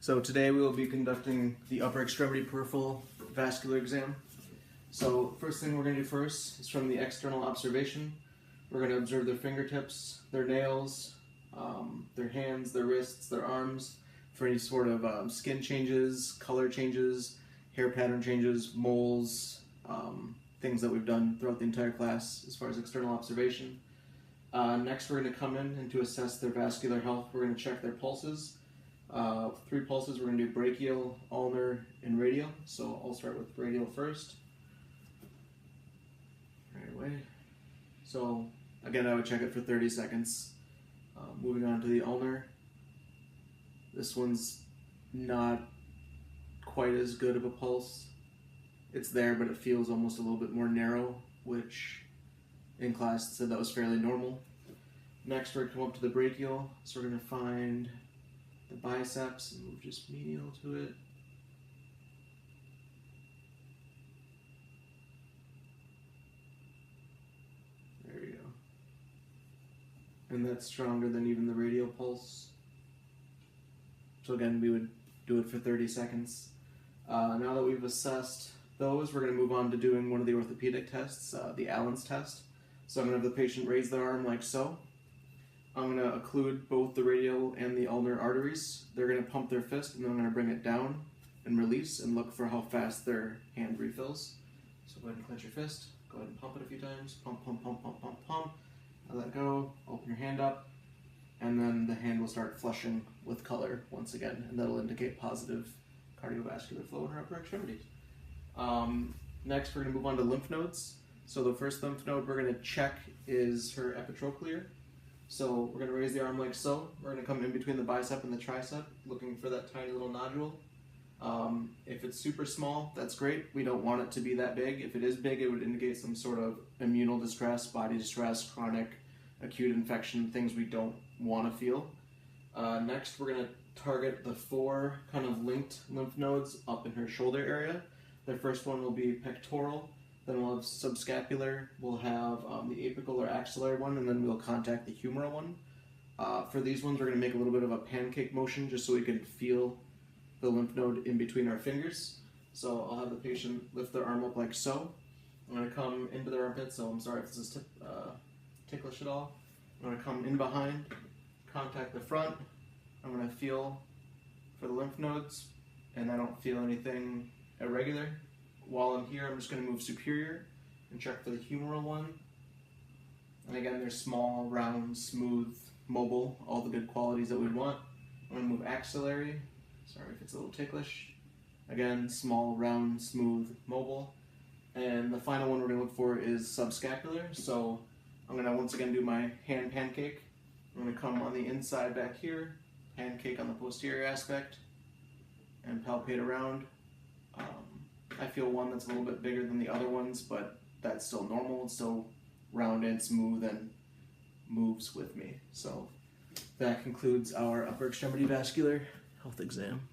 So today we will be conducting the upper extremity peripheral vascular exam. So first thing we're going to do first is from the external observation. We're going to observe their fingertips, their nails, their hands, their wrists, their arms for any sort of skin changes, color changes, hair pattern changes, moles, things that we've done throughout the entire class as far as external observation. Next we're going to come in and to assess their vascular health, we're going to check their pulses. 3 pulses, we're going to do brachial, ulnar, and radial. So I'll start with radial first. Right away. So again, I would check it for 30 seconds. Moving on to the ulnar. This one's not quite as good of a pulse. It's there, but it feels almost a little bit more narrow, which in class said that was fairly normal. Next, we're going to come up to the brachial. So we're going to find the biceps and move just medial to it. There we go. And that's stronger than even the radial pulse. So again, we would do it for 30 seconds. Now that we've assessed those, we're going to move on to doing one of the orthopedic tests, the Allen's test. So I'm going to have the patient raise their arm like so. I'm going to occlude both the radial and the ulnar arteries. They're going to pump their fist, and then I'm going to bring it down and release and look for how fast their hand refills. So go ahead and clench your fist. Go ahead and pump it a few times. Pump, pump, pump, pump, pump, pump. Let go. Open your hand up. And then the hand will start flushing with color once again, and that'll indicate positive cardiovascular flow in her upper extremities. Next, we're going to move on to lymph nodes. So the first lymph node we're going to check is her epitrochlear. So we're going to raise the arm like so. We're going to come in between the bicep and the tricep, looking for that tiny little nodule. If it's super small, that's great. We don't want it to be that big. If it is big, it would indicate some sort of immunal distress, body distress, chronic, acute infection, things we don't want to feel. Next, we're going to target the 4 kind of linked lymph nodes up in her shoulder area. The first one will be pectoral. Then we'll have subscapular, we'll have the apical or axillary one, and then we'll contact the humeral one. For these ones, we're going to make a little bit of a pancake motion just so we can feel the lymph node in between our fingers. So I'll have the patient lift their arm up like so. I'm going to come into their armpit, so I'm sorry if this is ticklish at all. I'm going to come in behind, contact the front. I'm going to feel for the lymph nodes, and I don't feel anything irregular. While I'm here, I'm just going to move superior and check for the humeral one. And again, they're small, round, smooth, mobile, all the good qualities that we want. I'm going to move axillary. Sorry if it's a little ticklish. Again, small, round, smooth, mobile. And the final one we're going to look for is subscapular. So I'm going to once again do my hand pancake. I'm going to come on the inside back here, pancake on the posterior aspect, and palpate around. I feel one that's a little bit bigger than the other ones, but that's still normal. It's still round and smooth and moves with me. So that concludes our upper extremity vascular health exam.